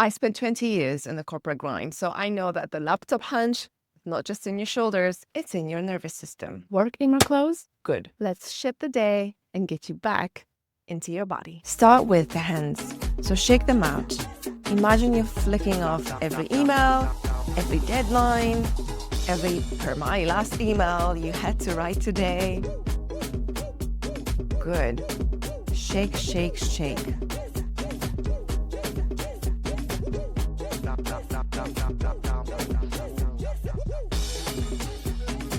I spent 20 years in the corporate grind, so I know that the laptop hunch, not just in your shoulders, it's in your nervous system. Work in your clothes? Good. Let's shift the day and get you back into your body. Start with the hands. So shake them out. Imagine you're flicking off every email, every deadline, every per my last email you had to write today. Good. Shake, shake, shake.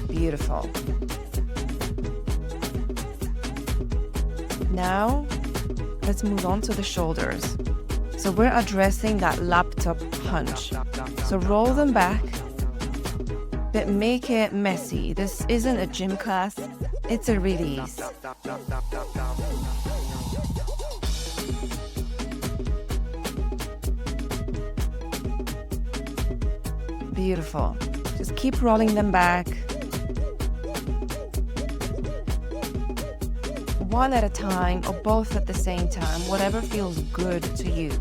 Beautiful. Now, let's move on to the shoulders. So we're addressing that laptop hunch. So roll them back, but make it messy. This isn't a gym class, it's a release. Beautiful. Just keep rolling them back. One at a time or both at the same time, whatever feels good to you.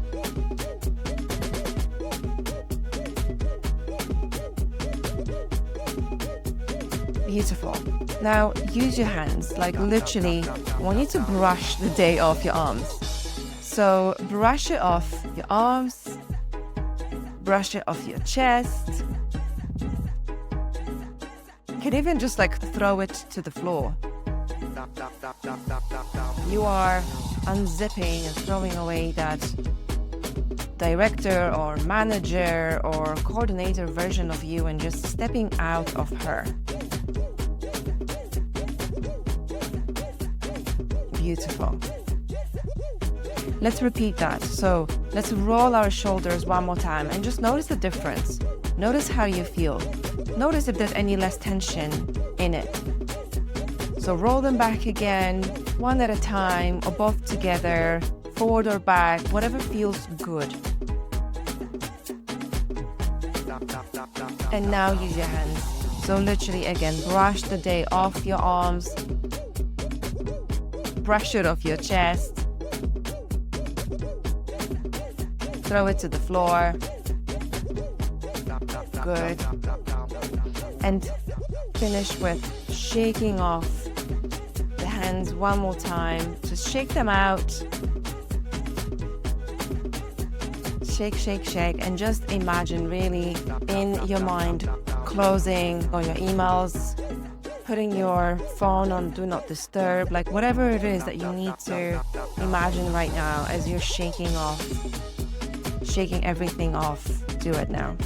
Beautiful. Now use your hands, like literally, I want you to brush the day off your arms. So brush it off your arms, brush it off your chest. You can even just like throw it to the floor. You are unzipping and throwing away that director or manager or coordinator version of you and just stepping out of her. Beautiful. Let's repeat that. So let's roll our shoulders one more time and just notice the difference. Notice how you feel. Notice if there's any less tension in it. So roll them back again, one at a time or both together, forward or back, whatever feels good. And now use your hands. So literally again, brush the day off your arms, brush it off your chest, throw it to the floor. Good. And finish with shaking off the hands one more time. Just shake them out. Shake, shake, shake. And just imagine really in your mind closing on your emails, putting your phone on do not disturb, like whatever it is that you need to imagine right now as you're shaking everything off. Do it now.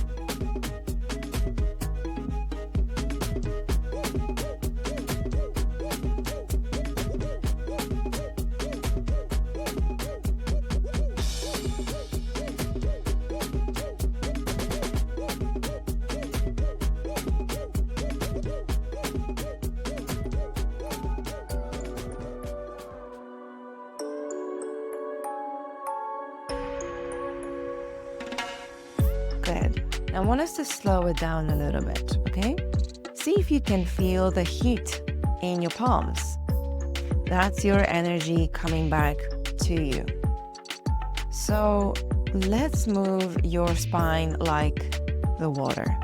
Good. I want us to slow it down a little bit, okay? See if you can feel the heat in your palms. That's your energy coming back to you. So let's move your spine like the water.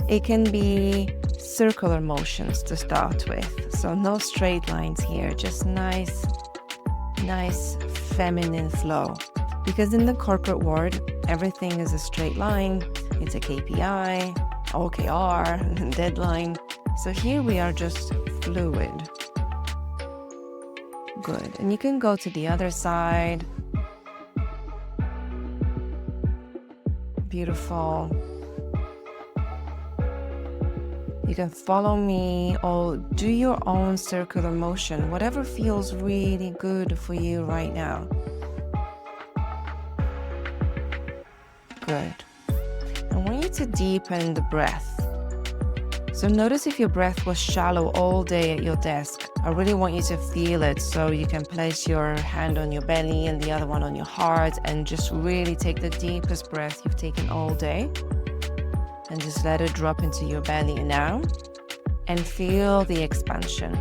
It can be circular motions to start with. So no straight lines here, just nice feminine flow. Because in the corporate world, everything is a straight line. It's a KPI, OKR, deadline. So here we are just fluid. Good. And you can go to the other side. Beautiful. You can follow me or do your own circular motion, whatever feels really good for you right now. Good. I want you to deepen the breath. So notice if your breath was shallow all day at your desk. I really want you to feel it, so you can place your hand on your belly and the other one on your heart and just really take the deepest breath you've taken all day. And just let it drop into your belly now. And feel the expansion.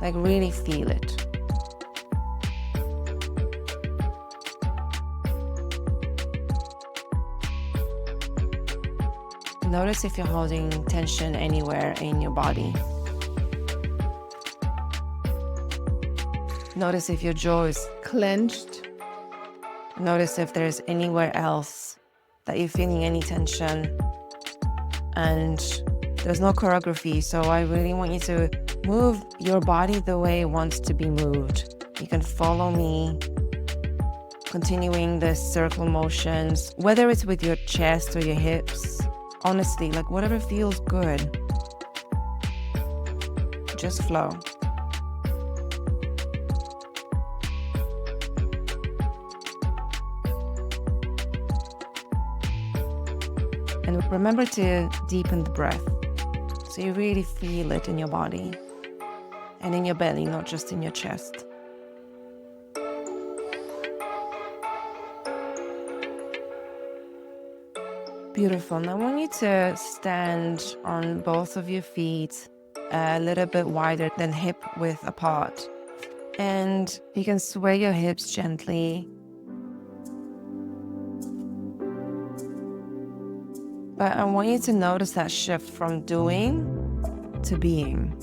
Like really feel it. Notice if you're holding tension anywhere in your body. Notice if your jaw is clenched. Notice if there's anywhere else that you're feeling any tension. And there's no choreography, so I really want you to move your body the way it wants to be moved. You can follow me, continuing the circle motions, whether it's with your chest or your hips. Honestly, like whatever feels good. Just flow. And remember to deepen the breath, so you really feel it in your body and in your belly, not just in your chest. Beautiful. Now I want you to stand on both of your feet a little bit wider than hip width apart. And you can sway your hips gently. But I want you to notice that shift from doing to being.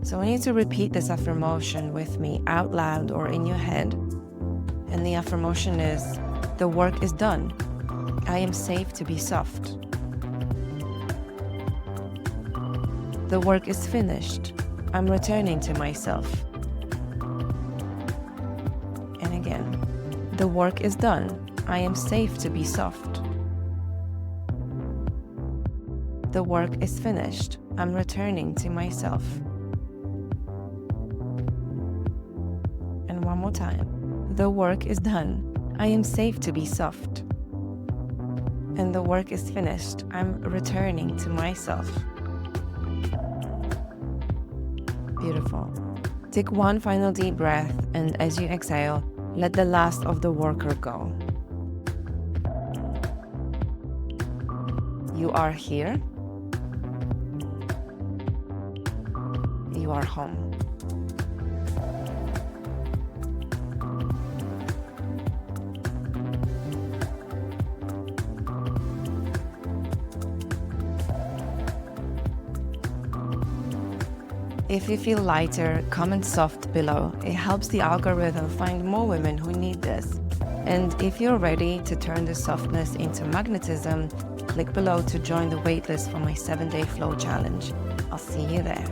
So I want you to repeat this affirmation with me out loud or in your head. And the affirmation is, the work is done. I am safe to be soft. The work is finished. I'm returning to myself. And again, the work is done. I am safe to be soft. The work is finished. I'm returning to myself. And one more time. The work is done. I am safe to be soft. And the work is finished. I'm returning to myself. Beautiful. Take one final deep breath, and as you exhale, let the last of the worker go. You are here. You are home. If you feel lighter, comment soft below. It helps the algorithm find more women who need this. And if you're ready to turn the softness into magnetism, click below to join the waitlist for my 7-day flow challenge. I'll see you there.